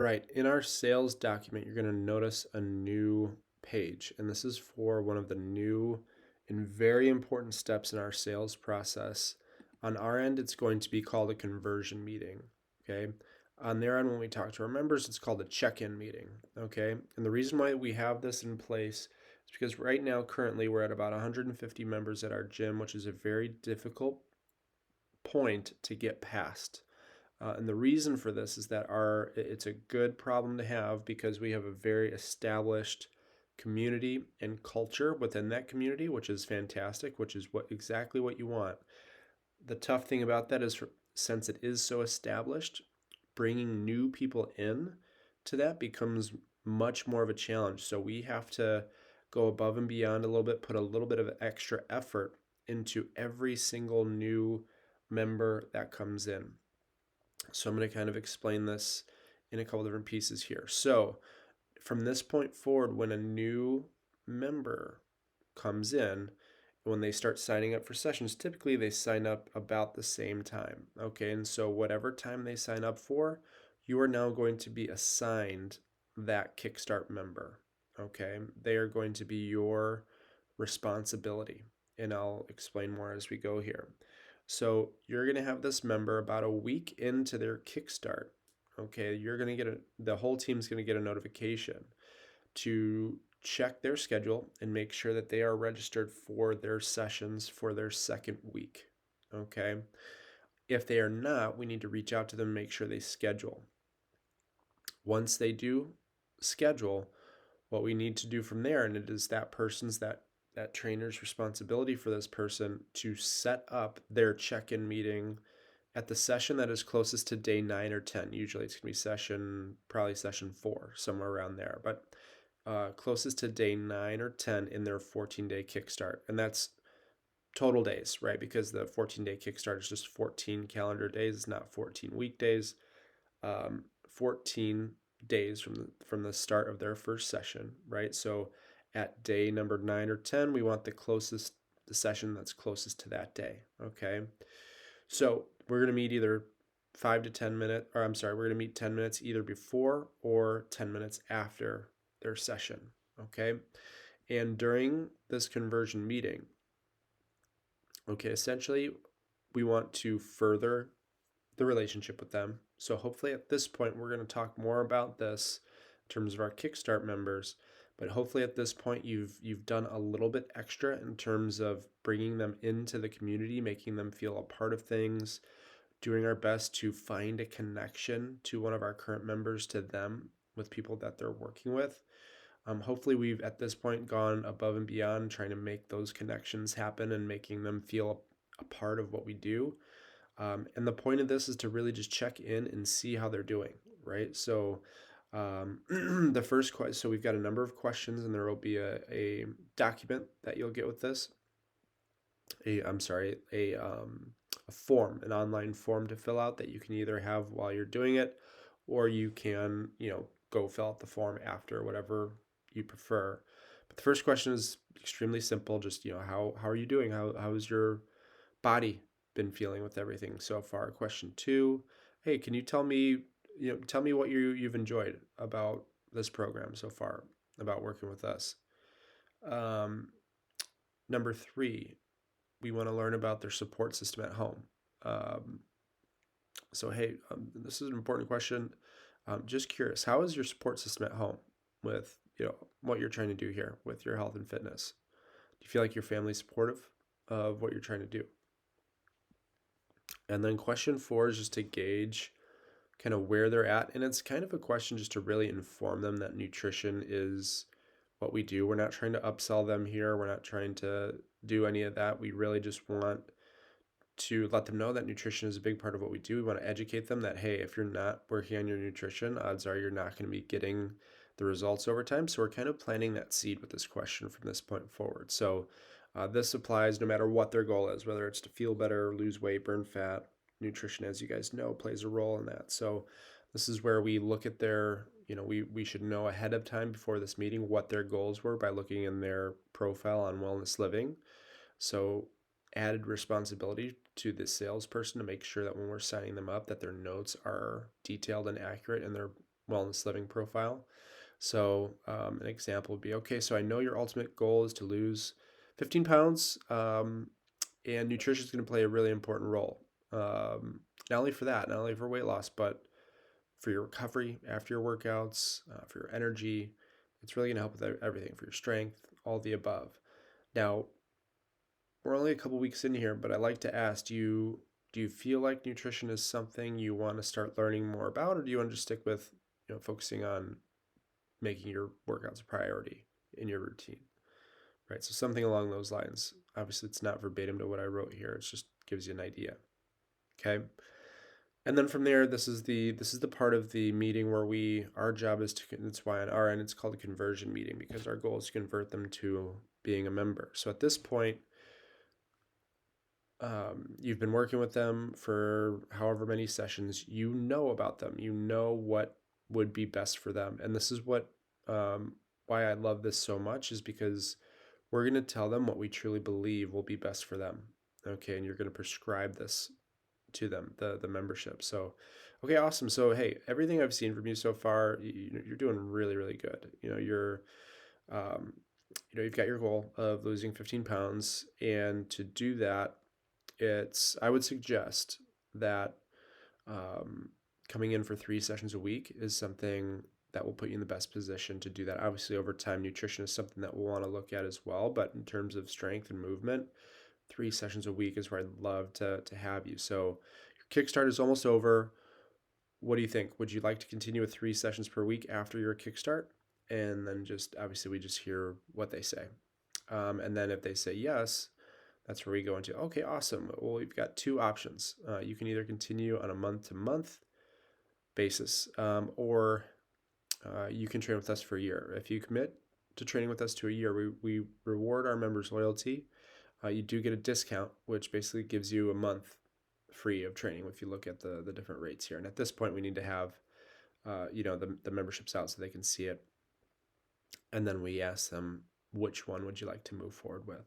Right. In our sales document, you're going to notice a new page, and this is for one of the new and very important steps in our sales process. On our end, it's going to be called a conversion meeting. Okay. On their end, when we talk to our members, it's called a check-in meeting. Okay. And the reason why we have this in place is because right now, currently, we're at about 150 members at our gym, which is a very difficult point to get past. And the reason for this is that it's a good problem to have because we have a very established community and culture within that community, which is fantastic, which is exactly what you want. The tough thing about that is since it is so established, bringing new people in to that becomes much more of a challenge. So we have to go above and beyond a little bit, put a little bit of extra effort into every single new member that comes in. So I'm going to kind of explain this in a couple different pieces here. So from this point forward, when a new member comes in, when they start signing up for sessions, typically they sign up about the same time. Okay, and so whatever time they sign up for, you are now going to be assigned that Kickstart member. Okay, they are going to be your responsibility, and I'll explain more as we go here. So you're going to have this member about a week into their Kickstart. Okay, you're going to get the whole team's going to get a notification to check their schedule and make sure that they are registered for their sessions for their second week. Okay, if they are not, we need to reach out to them and make sure they schedule. Once they do schedule, what we need to do from there, and it is that trainer's responsibility for this person to set up their check-in meeting at the session that is closest to day 9 or 10. Usually it's going to be probably session 4, somewhere around there, but closest to day 9 or 10 in their 14-day kickstart. And that's total days, right? Because the 14-day kickstart is just 14 calendar days, it's not 14 weekdays. 14 days from the start of their first session, right? So at day number 9 or 10, we want the session that's closest to that day, okay? So we're going to meet either 5 to 10 minutes, or I'm sorry, we're going to meet 10 minutes either before or 10 minutes after their session, okay? And during this conversion meeting, okay, essentially we want to further the relationship with them. So hopefully at this point, we're going to talk more about this in terms of our Kickstart members. But hopefully at this point, you've done a little bit extra in terms of bringing them into the community, making them feel a part of things, doing our best to find a connection to one of our current members to them with people that they're working with. Hopefully we've at this point gone above and beyond trying to make those connections happen and making them feel a part of what we do. And the point of this is to really just check in and see how they're doing, right? So the first question, so we've got a number of questions, and there will be a document that you'll get with this. A form, an online form to fill out that you can either have while you're doing it, or you can, go fill out the form after, whatever you prefer. But the first question is extremely simple. Just, how are you doing? How's your body been feeling with everything so far? Question 2, hey, can you tell me what you've enjoyed about this program so far, about working with us. Um, Number 3, we want to learn about their support system at home. Um, so hey, this is an important question. Just curious, how is your support system at home with what you're trying to do here with your health and fitness? Do you feel like your family's supportive of what you're trying to do? And then question 4 is just to gauge kind of where they're at. And it's kind of a question just to really inform them that nutrition is what we do. We're not trying to upsell them here. We're not trying to do any of that. We really just want to let them know that nutrition is a big part of what we do. We want to educate them that, hey, if you're not working on your nutrition, odds are you're not going to be getting the results over time. So we're kind of planting that seed with this question from this point forward. So this applies no matter what their goal is, whether it's to feel better, lose weight, burn fat. Nutrition, as you guys know, plays a role in that. So this is where we look at we should know ahead of time before this meeting what their goals were by looking in their profile on Wellness Living. So added responsibility to the salesperson to make sure that when we're signing them up that their notes are detailed and accurate and they're wellness living profile. So an example would be, okay, so I know your ultimate goal is to lose 15 pounds, and nutrition is going to play a really important role. Not only for that, not only for weight loss, but for your recovery after your workouts, for your energy. It's really going to help with everything, for your strength, all the above. Now, we're only a couple weeks in here, but I like to ask, do you feel like nutrition is something you want to start learning more about, or do you want to just stick with, focusing on making your workouts a priority in your routine? Right? So something along those lines. Obviously, it's not verbatim to what I wrote here. It just gives you an idea. Okay. And then from there, this is the part of the meeting where our job is to, that's why on our end it's called a conversion meeting, because our goal is to convert them to being a member. So at this point, you've been working with them for however many sessions, you know about them, you know what would be best for them. And this is why I love this so much, is because we're going to tell them what we truly believe will be best for them. Okay. And you're going to prescribe this to them, the membership. So, okay, awesome. So, hey, everything I've seen from you so far, you're doing really, really good. Um, you've got your goal of losing 15 pounds. And to do that, I would suggest that coming in for 3 sessions a week is something that will put you in the best position to do that. Obviously, over time, nutrition is something that we'll want to look at as well. But in terms of strength and movement, 3 sessions a week is where I'd love to have you. So your Kickstart is almost over. What do you think? Would you like to continue with 3 sessions per week after your Kickstart? And then just obviously we just hear what they say. And then if they say yes, that's where we go into, okay, awesome. Well, we've got 2 options. You can either continue on a month-to-month basis, or you can train with us for a year. If you commit to training with us to a year, we reward our members' loyalty. You do get a discount, which basically gives you a month free of training if you look at the different rates here. And at this point, we need to have the memberships out so they can see it. And then we ask them, which one would you like to move forward with?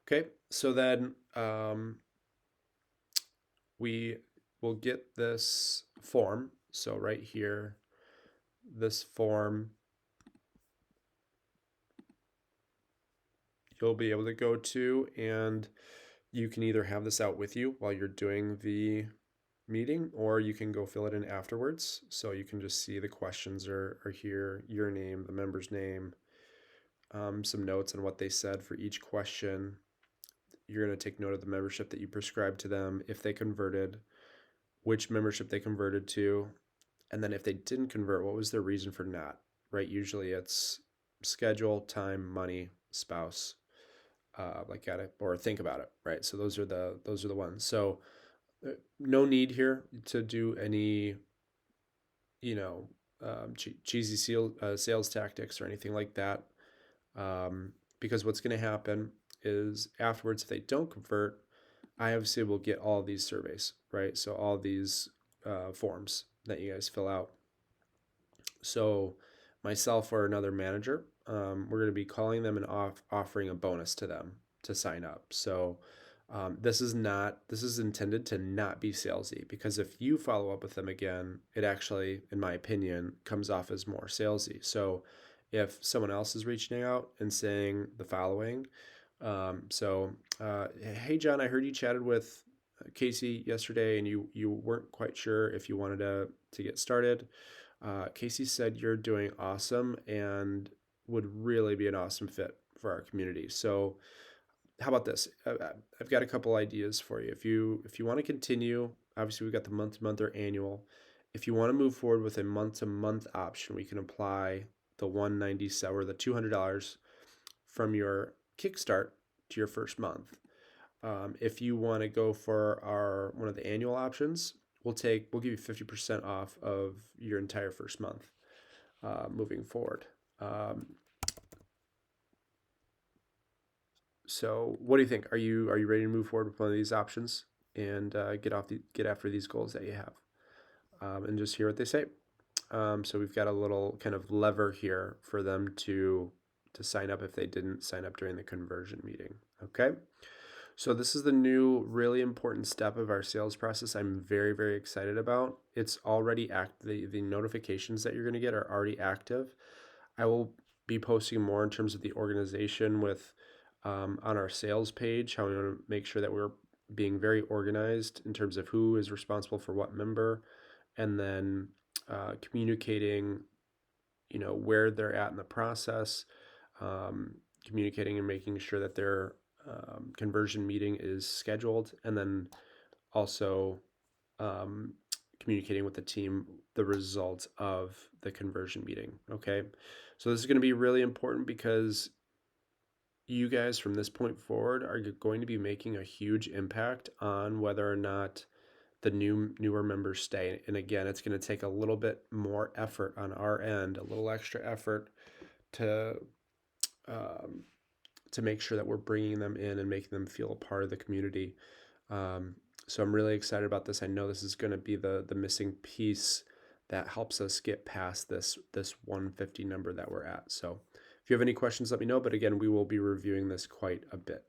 Okay, so then we will get this form. So right here, this form, you'll be able to go to, and you can either have this out with you while you're doing the meeting, or you can go fill it in afterwards. So you can just see the questions are here, your name, the member's name, some notes on what they said for each question. You're going to take note of the membership that you prescribed to them, if they converted, which membership they converted to, and then if they didn't convert, what was their reason for not, right? Usually it's schedule, time, money, spouse, like at it, or think about it, right? So those are the ones. So no need here to do any, cheesy sales tactics or anything like that, because what's going to happen is afterwards, if they don't convert, I obviously will get all these surveys, right? So all these forms that you guys fill out. So myself or another manager, we're going to be calling them and offering a bonus to them to sign up. So this is intended to not be salesy, because if you follow up with them again, it actually, in my opinion, comes off as more salesy. So if someone else is reaching out and saying the following, hey John, I heard you chatted with Casey yesterday and you weren't quite sure if you wanted to get started. Casey said you're doing awesome and would really be an awesome fit for our community. So how about this? I've got a couple ideas for you. If you want to continue, obviously we've got the month-to-month or annual. If you want to move forward with a month-to-month option, we can apply the $197 or the $200 from your Kickstart to your first month. If you want to go for one of the annual options, we'll give you 50% off of your entire first month moving forward. So what do you think? Are you ready to move forward with one of these options and get after these goals that you have, and just hear what they say? So we've got a little kind of lever here for them to sign up if they didn't sign up during the conversion meeting. Okay. So this is the new really important step of our sales process. I'm very, very excited about. It's already the notifications that you're going to get are already active. I will be posting more in terms of the organization with on our sales page, how we want to make sure that we're being very organized in terms of who is responsible for what member, and then communicating, where they're at in the process, communicating and making sure that their conversion meeting is scheduled, and then also um, communicating with the team the results of the conversion meeting. Okay. So this is going to be really important because you guys from this point forward are going to be making a huge impact on whether or not the newer members stay. And again, it's going to take a little bit more effort on our end, a little extra effort to um, to make sure that we're bringing them in and making them feel a part of the community. Um, so I'm really excited about this. I know this is going to be the missing piece that helps us get past this 150 number that we're at. So if you have any questions, let me know. But again, we will be reviewing this quite a bit.